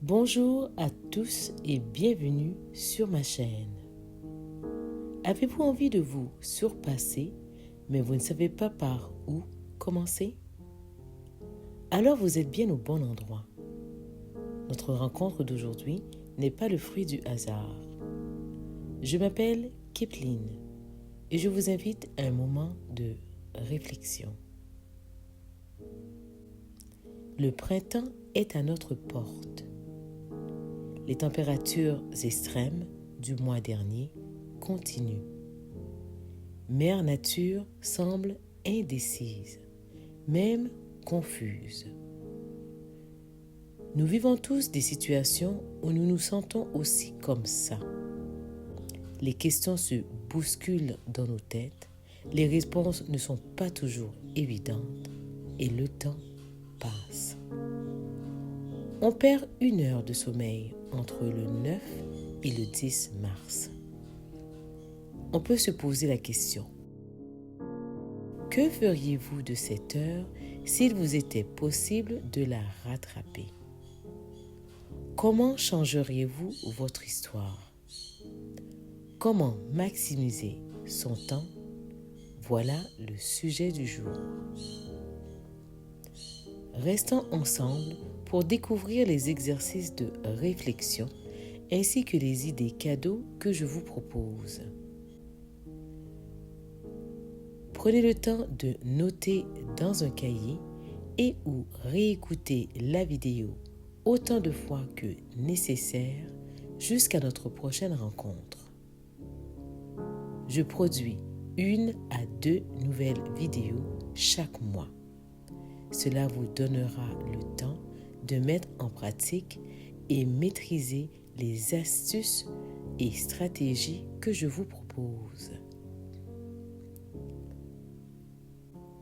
Bonjour à tous et bienvenue sur ma chaîne. Avez-vous envie de vous surpasser, mais vous ne savez pas par où commencer? Alors vous êtes bien au bon endroit. Notre rencontre d'aujourd'hui n'est pas le fruit du hasard. Je m'appelle Kipline et je vous invite à un moment de réflexion. Le printemps est à notre porte. Les températures extrêmes du mois dernier continuent. Mère Nature semble indécise, même confuse. Nous vivons tous des situations où nous nous sentons aussi comme ça. Les questions se bousculent dans nos têtes, les réponses ne sont pas toujours évidentes et le temps passe. On perd 1 heure de sommeil entre le 9 et le 10 mars. On peut se poser la question: que feriez-vous de cette heure s'il vous était possible de la rattraper? Comment changeriez-vous votre histoire? Comment maximiser son temps? Voilà le sujet du jour. Restons ensemble pour découvrir les exercices de réflexion ainsi que les idées cadeaux que je vous propose. Prenez le temps de noter dans un cahier et ou réécouter la vidéo autant de fois que nécessaire jusqu'à notre prochaine rencontre. Je produis 1 à 2 nouvelles vidéos chaque mois. Cela vous donnera le temps de mettre en pratique et maîtriser les astuces et stratégies que je vous propose.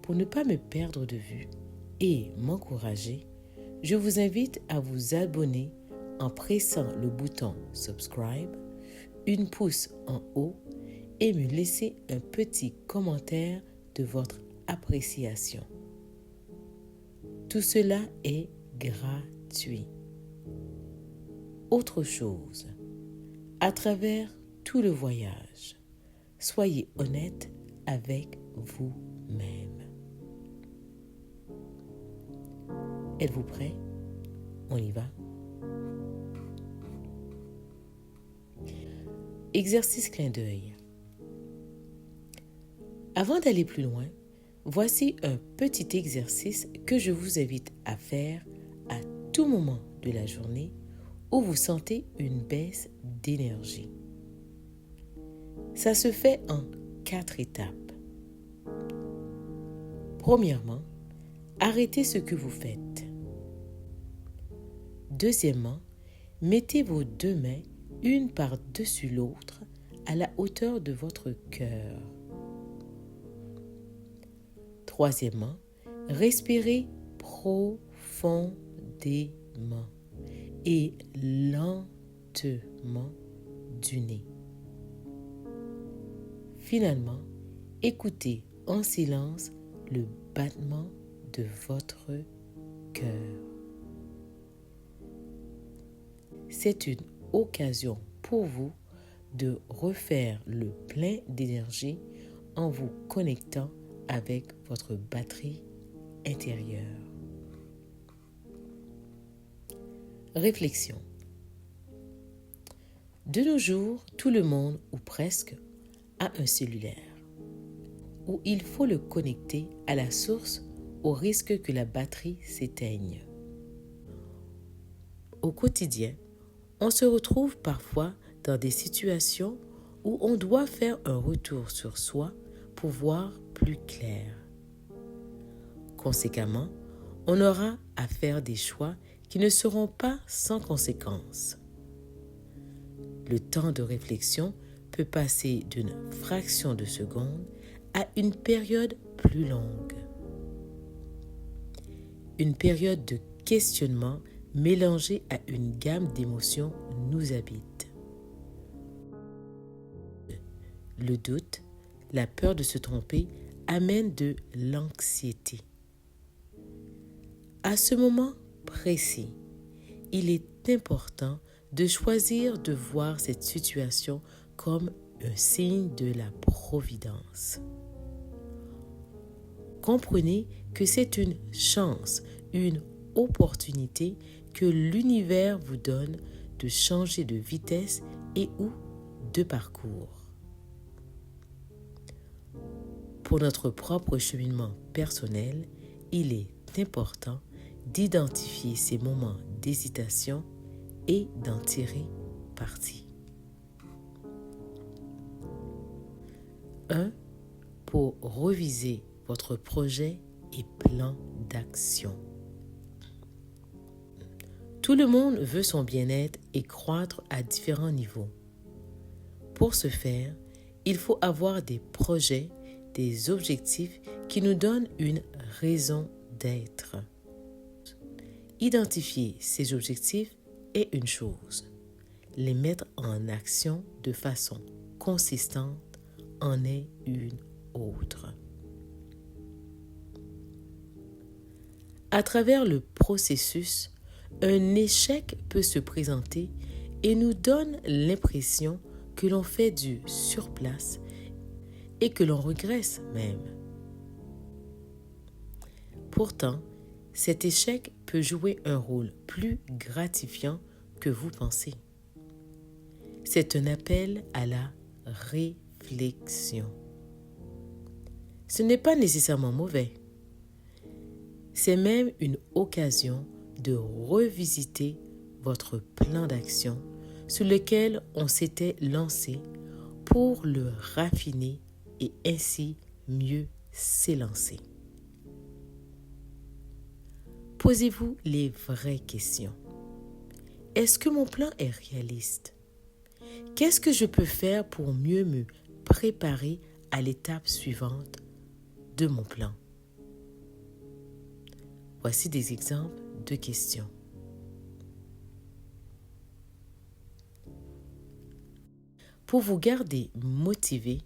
Pour ne pas me perdre de vue et m'encourager, je vous invite à vous abonner en pressant le bouton subscribe, 1 pouce en haut et me laisser un petit commentaire de votre appréciation. Tout cela est gratuit. Autre chose, à travers tout le voyage, soyez honnête avec vous-même. Êtes-vous prêt? On y va? Exercice clin d'œil. Avant d'aller plus loin, voici un petit exercice que je vous invite à faire à tout moment de la journée où vous sentez une baisse d'énergie. Ça se fait en 4 étapes. Premièrement, arrêtez ce que vous faites. Deuxièmement, mettez vos 2 mains une par-dessus l'autre à la hauteur de votre cœur. Troisièmement, respirez profondément et lentement du nez. Finalement, écoutez en silence le battement de votre cœur. C'est une occasion pour vous de refaire le plein d'énergie en vous connectant avec votre batterie intérieure. Réflexion. De nos jours, tout le monde, ou presque, a un cellulaire où il faut le connecter à la source au risque que la batterie s'éteigne. Au quotidien, on se retrouve parfois dans des situations où on doit faire un retour sur soi pour voir plus clair. Conséquemment, on aura à faire des choix qui ne seront pas sans conséquences. Le temps de réflexion peut passer d'une fraction de seconde à une période plus longue. Une période de questionnement mélangée à une gamme d'émotions nous habite. Le doute, la peur de se tromper amène de l'anxiété. À ce moment précis, il est important de choisir de voir cette situation comme un signe de la providence. Comprenez que c'est une chance, une opportunité que l'univers vous donne de changer de vitesse et ou de parcours. Pour notre propre cheminement personnel, il est important d'identifier ces moments d'hésitation et d'en tirer parti. 1. Pour reviser votre projet et plan d'action. Tout le monde veut son bien-être et croître à différents niveaux. Pour ce faire, il faut avoir des projets, des objectifs qui nous donnent une raison d'être. Identifier ces objectifs est une chose. Les mettre en action de façon consistante en est une autre. À travers le processus, un échec peut se présenter et nous donne l'impression que l'on fait du surplace et que l'on regresse même. Pourtant, cet échec peut jouer un rôle plus gratifiant que vous pensez. C'est un appel à la réflexion. Ce n'est pas nécessairement mauvais. C'est même une occasion de revisiter votre plan d'action sur lequel on s'était lancé pour le raffiner et ainsi mieux s'élancer. Posez-vous les vraies questions. Est-ce que mon plan est réaliste? Qu'est-ce que je peux faire pour mieux me préparer à l'étape suivante de mon plan? Voici des exemples de questions. Pour vous garder motivé,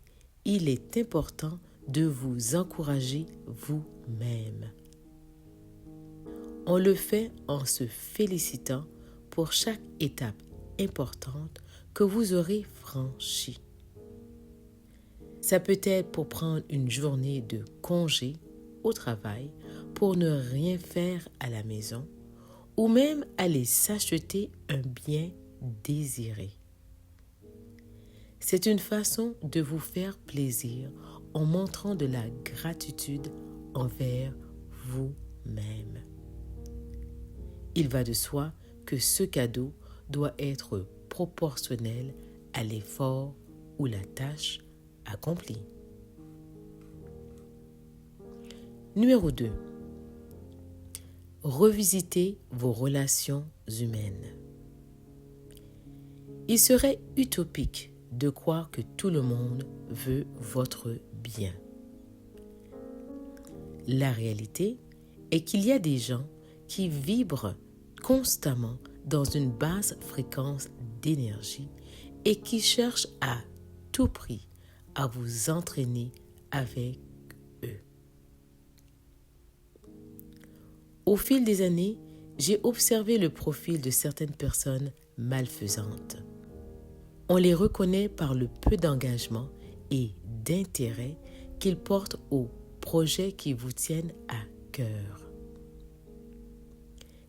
il est important de vous encourager vous-même. On le fait en se félicitant pour chaque étape importante que vous aurez franchie. Ça peut être pour prendre une journée de congé au travail, pour ne rien faire à la maison, ou même aller s'acheter un bien désiré. C'est une façon de vous faire plaisir en montrant de la gratitude envers vous-même. Il va de soi que ce cadeau doit être proportionnel à l'effort ou la tâche accomplie. Numéro 2. Revisitez vos relations humaines. Il serait utopique de croire que tout le monde veut votre bien. La réalité est qu'il y a des gens qui vibrent constamment dans une basse fréquence d'énergie et qui cherchent à tout prix à vous entraîner avec eux. Au fil des années, j'ai observé le profil de certaines personnes malfaisantes. On les reconnaît par le peu d'engagement et d'intérêt qu'ils portent aux projets qui vous tiennent à cœur.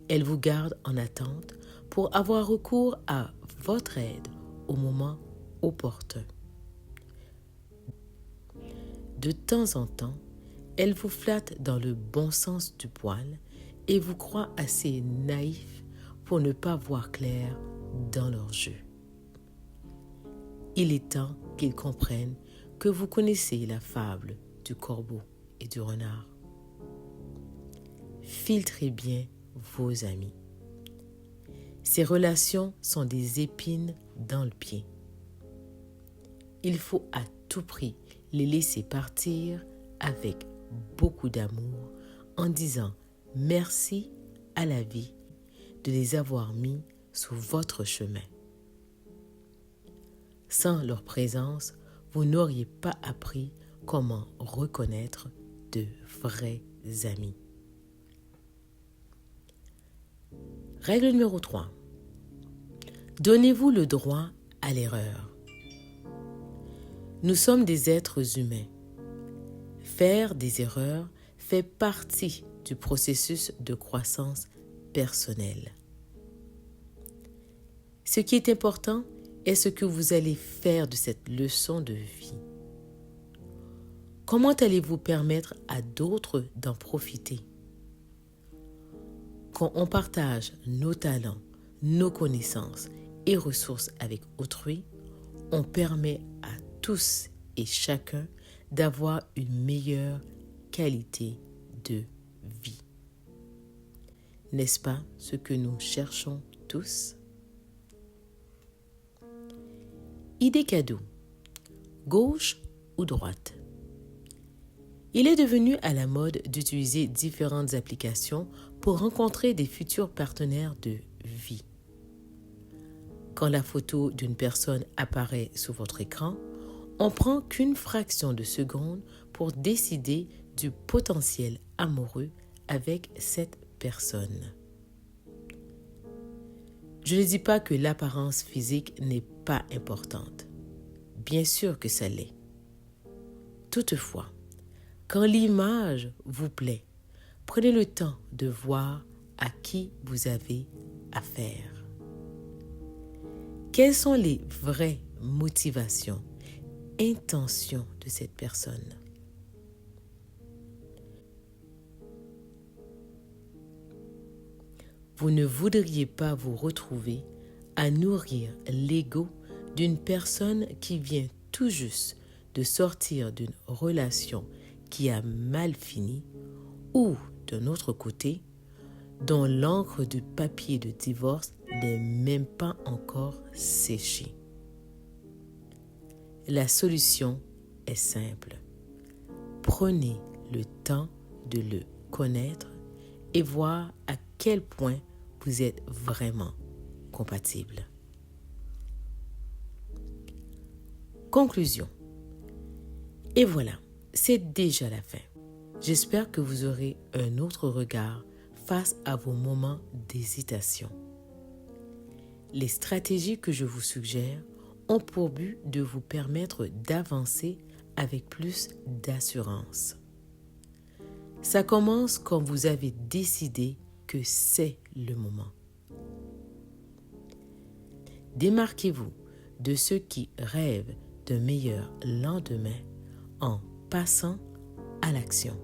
Elles vous gardent en attente pour avoir recours à votre aide au moment opportun. De temps en temps, elles vous flattent dans le bon sens du poil et vous croient assez naïf pour ne pas voir clair dans leur jeu. Il est temps qu'ils comprennent que vous connaissez la fable du corbeau et du renard. Filtrez bien vos amis. Ces relations sont des épines dans le pied. Il faut à tout prix les laisser partir avec beaucoup d'amour en disant merci à la vie de les avoir mis sur votre chemin. Sans leur présence, vous n'auriez pas appris comment reconnaître de vrais amis. Règle numéro 3. Donnez-vous le droit à l'erreur. Nous sommes des êtres humains. Faire des erreurs fait partie du processus de croissance personnelle. Ce qui est important est ce que vous allez faire de cette leçon de vie. Comment allez-vous permettre à d'autres d'en profiter? Quand on partage nos talents, nos connaissances et ressources avec autrui, on permet à tous et chacun d'avoir une meilleure qualité de vie. N'est-ce pas ce que nous cherchons tous? Idée cadeau. Gauche ou droite? Il est devenu à la mode d'utiliser différentes applications pour rencontrer des futurs partenaires de vie. Quand la photo d'une personne apparaît sur votre écran, on prend qu'une fraction de seconde pour décider du potentiel amoureux avec cette personne. Je ne dis pas que l'apparence physique n'est pas importante. Bien sûr que ça l'est. Toutefois, quand l'image vous plaît, prenez le temps de voir à qui vous avez affaire. Quelles sont les vraies motivations, intentions de cette personne? Vous ne voudriez pas vous retrouver à nourrir l'ego d'une personne qui vient tout juste de sortir d'une relation qui a mal fini ou, d'un autre côté, dont l'encre de papier de divorce n'est même pas encore séchée. La solution est simple. Prenez le temps de le connaître et voir à quel point vous êtes vraiment compatibles. Conclusion. Et voilà, c'est déjà la fin. J'espère que vous aurez un autre regard face à vos moments d'hésitation. Les stratégies que je vous suggère ont pour but de vous permettre d'avancer avec plus d'assurance. Ça commence quand vous avez décidé que c'est le moment. Démarquez-vous de ceux qui rêvent d'un meilleur lendemain en passant à l'action.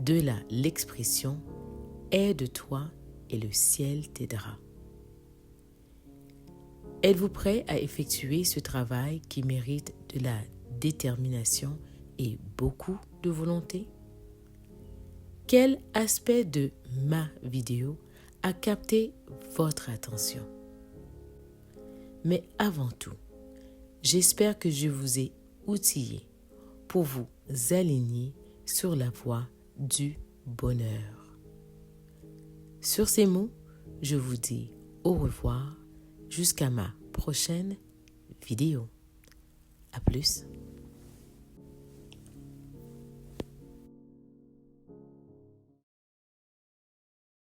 De là l'expression « aide-toi et le ciel t'aidera ». Êtes-vous prêt à effectuer ce travail qui mérite de la détermination et beaucoup de volonté? Quel aspect de ma vidéo a capté votre attention? Mais avant tout, j'espère que je vous ai outillé pour vous aligner sur la voie du bonheur. Sur ces mots, je vous dis au revoir jusqu'à ma prochaine vidéo. À plus.